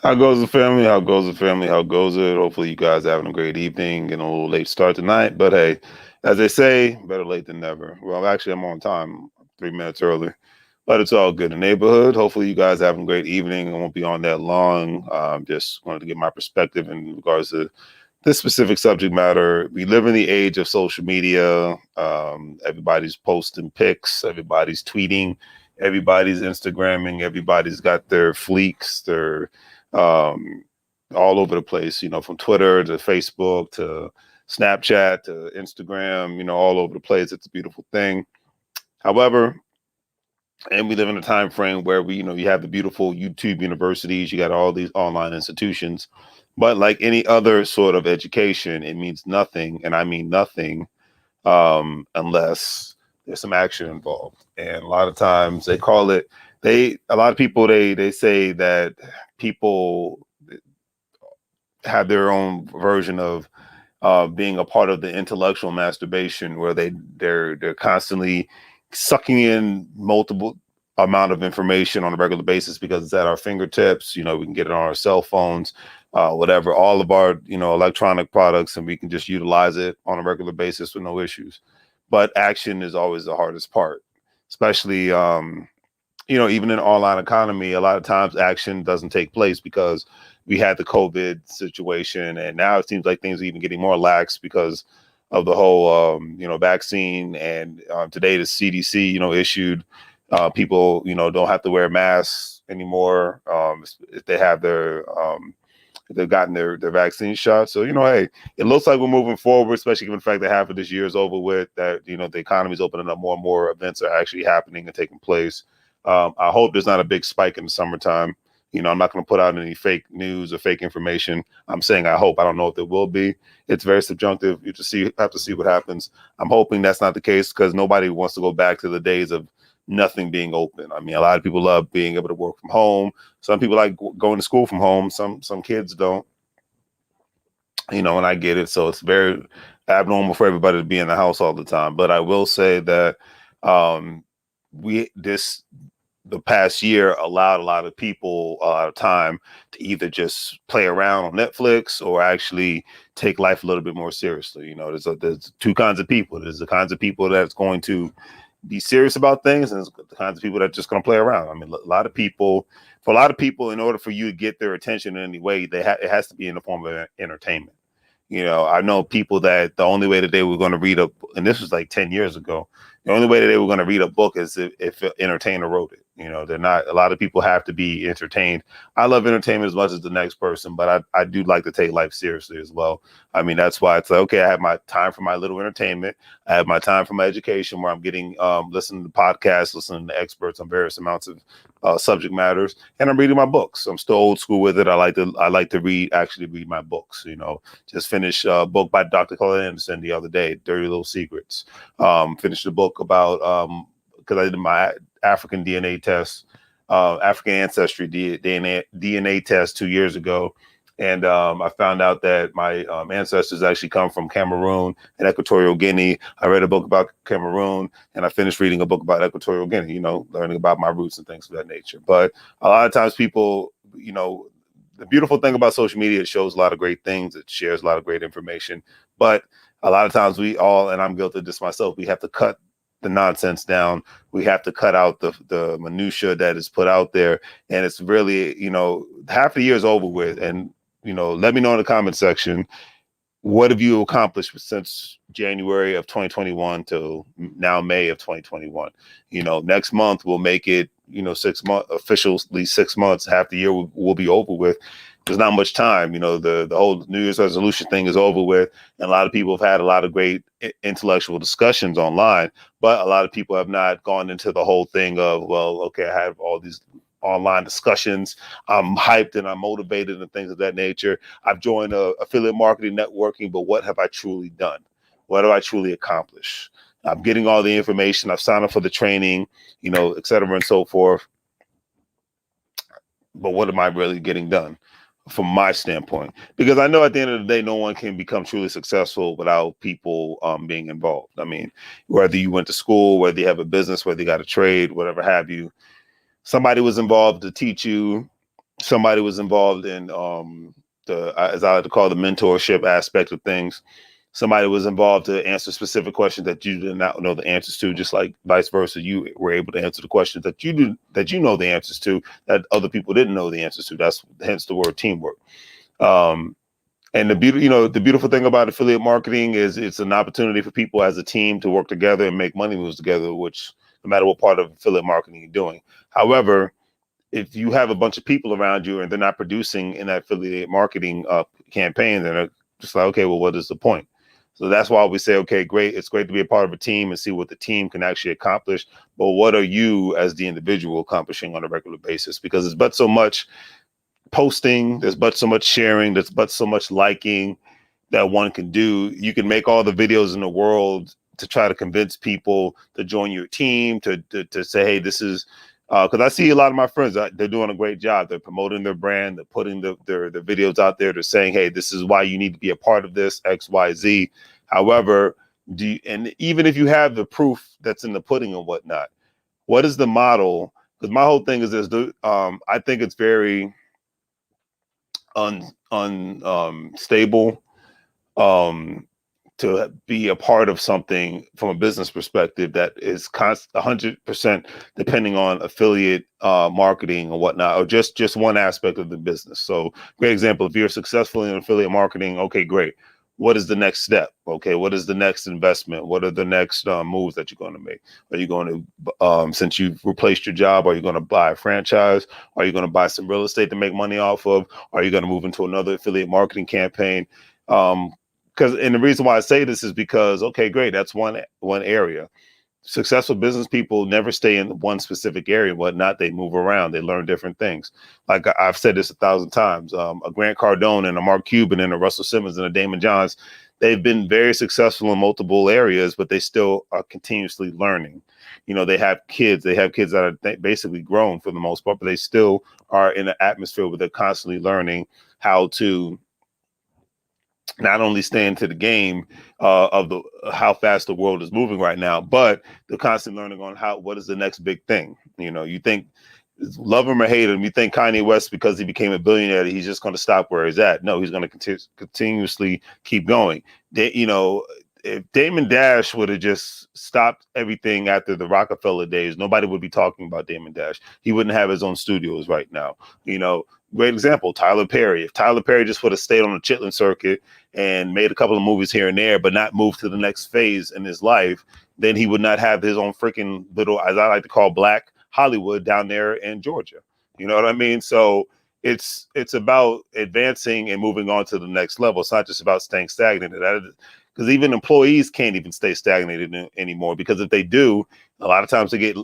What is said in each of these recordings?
How goes the family? How goes the family? How goes it? Hopefully, you guys having a great evening. Getting a little late start tonight, but hey, as they say, better late than never. Well, actually, I'm on time, 3 minutes early, but it's all good in the neighborhood. Hopefully, you guys having a great evening. I won't be on that long. Just wanted to get my perspective in regards to this specific subject matter. We live in the age of social media. Everybody's posting pics. Everybody's tweeting. Everybody's Instagramming. Everybody's got their fleeks. Their um, all over the place. From Twitter to Facebook to Snapchat to Instagram. All over the place. It's a beautiful thing. However, and we live in a time frame where you have the beautiful YouTube universities, you got all these online institutions, but like any other sort of education, it means nothing, and I mean nothing, unless there's some action involved. And a lot of times they call it, a lot of people, they say that people have their own version of being a part of the intellectual masturbation, where they're constantly sucking in multiple amount of information on a regular basis because it's at our fingertips. We can get it on our cell phones, whatever, all of our electronic products, and we can just utilize it on a regular basis with no issues. But action is always the hardest part, especially even in online economy. A lot of times action doesn't take place because we had the COVID situation, and now it seems like things are even getting more lax because of the whole vaccine. And today the CDC issued people don't have to wear masks anymore if they have if they've gotten their vaccine shot. So hey, it looks like we're moving forward, especially given the fact that half of this year is over with, that the economy is opening up, more and more events are actually happening and taking place. I hope there's not a big spike in the summertime. I'm not going to put out any fake news or fake information. I'm saying I hope. I don't know if there will be. It's very subjunctive. You just have to see what happens. I'm hoping that's not the case, because nobody wants to go back to the days of nothing being open. I mean, a lot of people love being able to work from home. Some people like going to school from home. Some kids don't. And I get it. So it's very abnormal for everybody to be in the house all the time. But I will say that um, the past year allowed a lot of people a lot of time to either just play around on Netflix or actually take life a little bit more seriously. There's two kinds of people. There's the kinds of people that's going to be serious about things, and there's the kinds of people that are just going to play around. I mean, for a lot of people, in order for you to get their attention in any way, it has to be in the form of entertainment. I know people that the only way that they were going to read and this was like 10 years ago, the only way that they were going to read a book is if an entertainer wrote it. They're not, a lot of people have to be entertained. I love entertainment as much as the next person, but I do like to take life seriously as well. I mean, that's why it's like, okay, I have my time for my little entertainment. I have my time for my education, where I'm getting, listening to podcasts, listening to experts on various amounts of subject matters, and I'm reading my books. I'm still old school with it. I like to actually read my books. Just finished a book by Dr. Colin Anderson the other day, Dirty Little Secrets. Finished a book about, because I did my African DNA test, African ancestry DNA test 2 years ago. And I found out that my ancestors actually come from Cameroon and Equatorial Guinea. I read a book about Cameroon, and I finished reading a book about Equatorial Guinea, learning about my roots and things of that nature. But a lot of times people, the beautiful thing about social media, it shows a lot of great things. It shares a lot of great information. But a lot of times we all, and I'm guilty of this myself, we have to cut the nonsense down. We have to cut out the minutia that is put out there. And it's really, half the year is over with. And let me know in the comment section, what have you accomplished since January of 2021 to now May of 2021? Next month we'll make it, 6 months, officially 6 months. Half the year will be over with. There's not much time. The whole New Year's resolution thing is over with. And a lot of people have had a lot of great intellectual discussions online, but a lot of people have not gone into the whole thing of, well, okay, I have all these online discussions. I'm hyped and I'm motivated and things of that nature. I've joined affiliate marketing networking, but what have I truly done? What have I truly accomplished? I'm getting all the information. I've signed up for the training, et cetera and so forth. But what am I really getting done from my standpoint? Because I know at the end of the day, no one can become truly successful without people being involved. I mean, whether you went to school, whether you have a business, whether you got a trade, whatever have you, somebody was involved to teach you somebody was involved in as I like to call the mentorship aspect of things. Somebody was involved to answer specific questions that you did not know the answers to, just like vice versa. You were able to answer the questions that you know the answers to, that other people didn't know the answers to. That's hence the word teamwork. Um, and the beautiful thing about affiliate marketing is it's an opportunity for people as a team to work together and make money moves together, which no matter what part of affiliate marketing you're doing. However, if you have a bunch of people around you and they're not producing in that affiliate marketing campaign, then they're just like, okay, well, what is the point? So that's why we say, okay, great. It's great to be a part of a team and see what the team can actually accomplish. But what are you as the individual accomplishing on a regular basis? Because it's but so much posting, there's but so much sharing, there's but so much liking that one can do. You can make all the videos in the world to try to convince people to join your team, to say, hey, this is because I see a lot of my friends, they're doing a great job. They're promoting their brand, they're putting their videos out there, they're saying, hey, this is why you need to be a part of this, X, Y, Z. However, and even if you have the proof that's in the pudding and whatnot, what is the model? Because my whole thing is this, I think it's very unstable to be a part of something from a business perspective that is 100% depending on affiliate marketing or whatnot, or just one aspect of the business. So great example, if you're successful in affiliate marketing, okay, great. What is the next step? Okay, what is the next investment? What are the next moves that you're going to make? Are you going to, since you've replaced your job, are you going to buy a franchise? Are you going to buy some real estate to make money off of? Are you going to move into another affiliate marketing campaign? And the reason why I say this is because, okay, great, that's one area. Successful business people never stay in one specific area, whatnot. They move around. They learn different things. Like I've said this 1,000 times. A Grant Cardone and a Mark Cuban and a Russell Simmons and a Damon Johns, they've been very successful in multiple areas, but they still are continuously learning. They have kids. They have kids that are basically grown for the most part, but they still are in an atmosphere where they're constantly learning how to not only stay into the game of how fast the world is moving right now, but the constant learning on what is the next big thing. You think, love him or hate him, you think Kanye West, because he became a billionaire, he's just going to stop where he's at. No, he's going to continuously keep going. If Damon Dash would have just stopped everything after the Rockefeller days, nobody would be talking about Damon Dash. He wouldn't have his own studios right now. Great example, Tyler Perry. If Tyler Perry just would have stayed on the Chitlin circuit and made a couple of movies here and there, but not moved to the next phase in his life, then he would not have his own freaking little, as I like to call, Black Hollywood down there in Georgia. You know what I mean? So it's about advancing and moving on to the next level. It's not just about staying stagnant. Because even employees can't even stay stagnated anymore, because if they do, a lot of times they get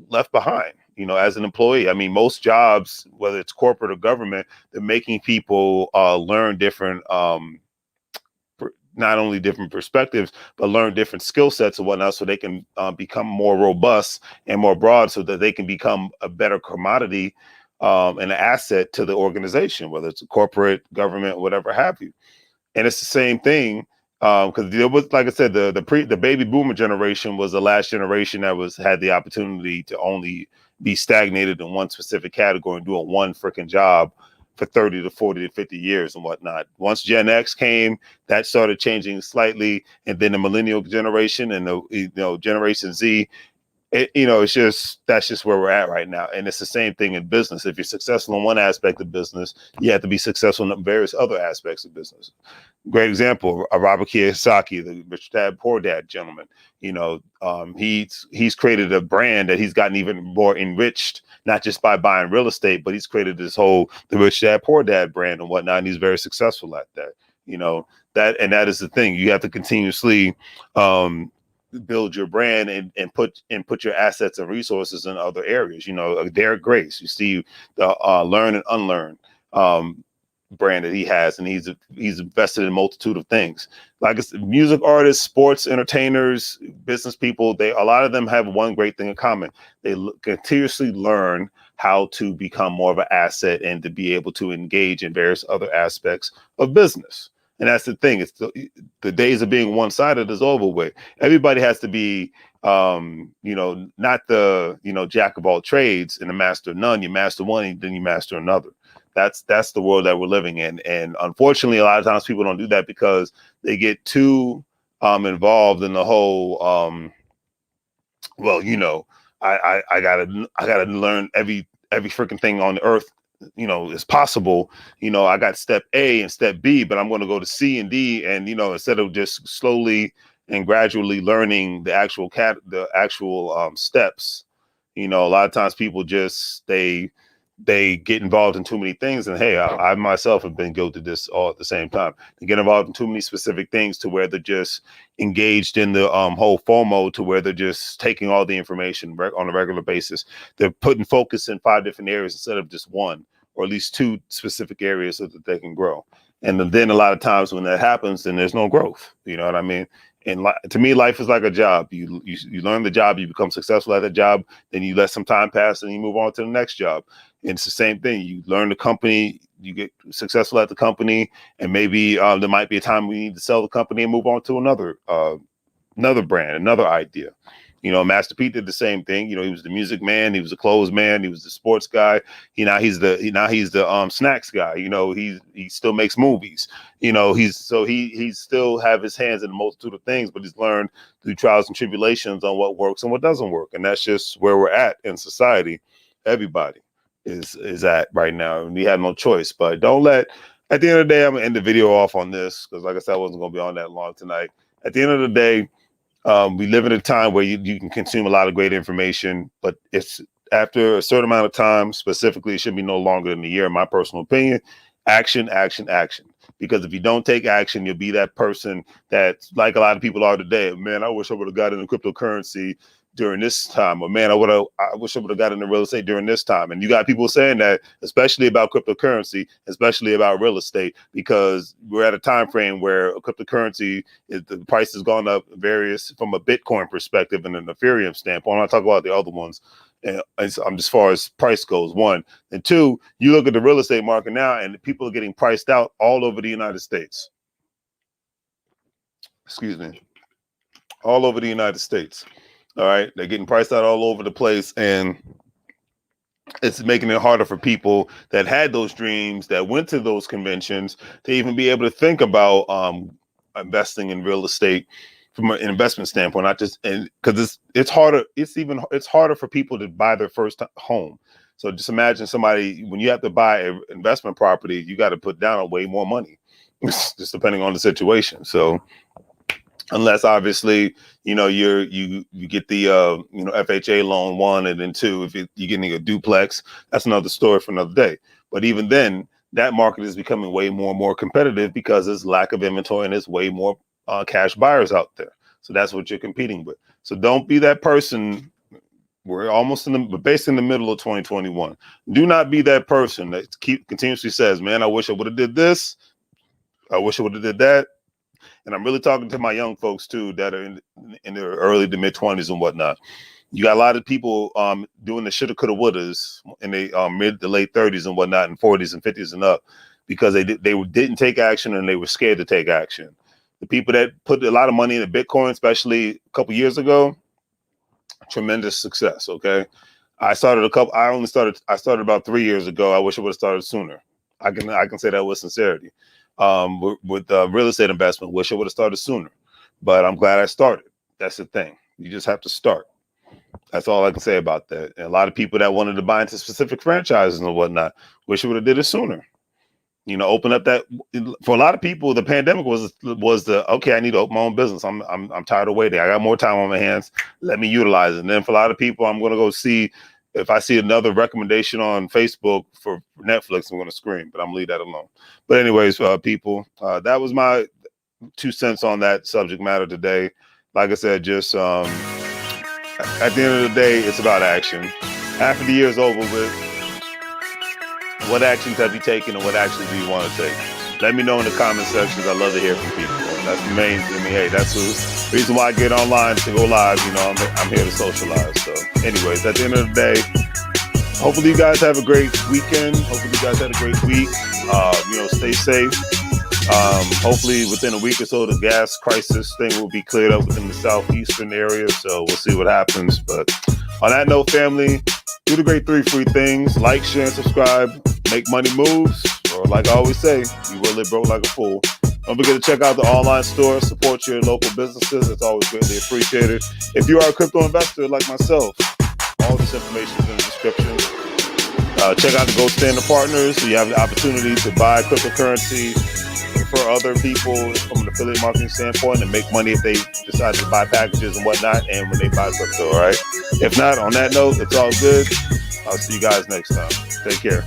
left behind, as an employee. I mean, most jobs, whether it's corporate or government, they're making people learn different, not only different perspectives, but learn different skill sets and whatnot, so they can become more robust and more broad, so that they can become a better commodity and an asset to the organization, whether it's a corporate, government, whatever have you. And it's the same thing, because there was, like I said, the baby boomer generation was the last generation that had the opportunity to only be stagnated in one specific category and doing one freaking job for 30 to 40 to 50 years and whatnot. Once Gen X came, that started changing slightly, and then the millennial generation and the Generation Z. That's just where we're at right now. And it's the same thing in business. If you're successful in one aspect of business, you have to be successful in various other aspects of business. Great example, Robert Kiyosaki, the Rich Dad Poor Dad gentleman. He's created a brand that he's gotten even more enriched, not just by buying real estate, but he's created the Rich Dad Poor Dad brand and whatnot. And he's very successful at that. That is the thing. You have to continuously build your brand and put your assets and resources in other areas. Derek Grace, you see the learn and unlearn brand that he has, and he's invested in a multitude of things. Like I said, music artists, sports entertainers, business people, a lot of them have one great thing in common. They continuously learn how to become more of an asset and to be able to engage in various other aspects of business. And that's the thing. It's the days of being one-sided is over with. Everybody has to be, not the, jack of all trades and a master of none. You master one, then you master another. That's the world that we're living in. And unfortunately, a lot of times people don't do that because they get too involved in the whole, I gotta learn every freaking thing on the earth, is possible. I got step A and step B, but I'm going to go to C and D. And, instead of just slowly and gradually learning the actual steps, a lot of times people just, they get involved in too many things. And hey, I myself have been guilty of this all at the same time. They get involved in too many specific things to where they're just engaged in the whole FOMO, to where they're just taking all the information on a regular basis. They're putting focus in 5 different areas instead of just one, or at least 2 specific areas so that they can grow. And then a lot of times when that happens, then there's no growth. You know what I mean? And to me, life is like a job. You learn the job, you become successful at the job, then you let some time pass and you move on to the next job. And it's the same thing. You learn the company, you get successful at the company, and maybe there might be a time we need to sell the company and move on to another brand, another idea. Master P did the same thing. He was the music man, he was the clothes man, he was the sports guy. He's the snacks guy. He still makes movies. He still have his hands in a multitude of things, but he's learned through trials and tribulations on what works and what doesn't work. And that's just where we're at in society. Everybody is at right now, and we have no choice. But at the end of the day, I'm gonna end the video off on this because, like I said, I wasn't gonna be on that long tonight. At the end of the day, we live in a time where you can consume a lot of great information, but it's after a certain amount of time. Specifically, it should be no longer than a year, in my personal opinion. Action, action, action. Because if you don't take action, you'll be that person that's like a lot of people are today. Man, I wish I would have got into cryptocurrency during this time, or man, I wish I would have got into real estate during this time. And you got people saying that, especially about cryptocurrency, especially about real estate, because we're at a time frame where cryptocurrency the price has gone up various from a Bitcoin perspective and an Ethereum standpoint. I talk about the other ones, and as far as price goes, 1 and 2. You look at the real estate market now, and people are getting priced out all over the United States. Excuse me, all over the United States. All right, they're getting priced out all over the place, and it's making it harder for people that had those dreams, that went to those conventions, to even be able to think about investing in real estate from an investment standpoint. Not just because it's harder. It's harder for people to buy their first home. So just imagine somebody, when you have to buy an investment property, you got to put down way more money, just depending on the situation. So, unless obviously, you get the FHA loan, 1, and then 2, if you're getting a duplex, that's another story for another day. But even then, that market is becoming way more and more competitive because there's lack of inventory and there's way more cash buyers out there. So that's what you're competing with. So don't be that person. We're almost basically in the middle of 2021. Do not be that person that continuously says, man, I wish I would have did this. I wish I would have did that. And I'm really talking to my young folks too, that are in their early to mid 20s and whatnot. You got a lot of people doing the shoulda, coulda, wouldas in their mid to late 30s and whatnot, and 40s and 50s and up, because they didn't take action and they were scared to take action. The people that put a lot of money into Bitcoin, especially a couple years ago, tremendous success. Okay, I started about 3 years ago. I wish I would have started sooner. I can say that with sincerity. With real estate investment, wish I would have started sooner, but I'm glad I started. That's the thing. You just have to start. That's all I can say about that. And a lot of people that wanted to buy into specific franchises and whatnot, wish I would have did it sooner. Open up that. For a lot of people, the pandemic was okay, I need to open my own business. I'm tired of waiting. I got more time on my hands. Let me utilize it. And then for a lot of people, I'm going to go see. If I see another recommendation on Facebook for Netflix, I'm going to scream, but I'm going to leave that alone. But anyways, people, that was my 2 cents on that subject matter today. Like I said, just at the end of the day, it's about action. After the year is over with, what actions have you taken and what actions do you want to take? Let me know in the comment sections. I love to hear from people. That's the main thing. Hey, that's the reason why I get online to go live. I'm here to socialize. So anyways, at the end of the day, hopefully you guys have a great weekend. Hopefully you guys had a great week. Stay safe. Hopefully within a week or so, the gas crisis thing will be cleared up within the southeastern area. So we'll see what happens. But on that note, family, do the great 3 free things: like, share, and subscribe. Make money moves, or like I always say, you will live broke like a fool. Don't forget to check out the online store. Support your local businesses. It's always greatly appreciated. If you are a crypto investor like myself, all this information is in the description. Check out the Gold Standard Partners, so you have the opportunity to buy cryptocurrency for other people from an affiliate marketing standpoint and make money if they decide to buy packages and whatnot, and when they buy crypto. All right. If not, on that note, it's all good. I'll see you guys next time. Take care.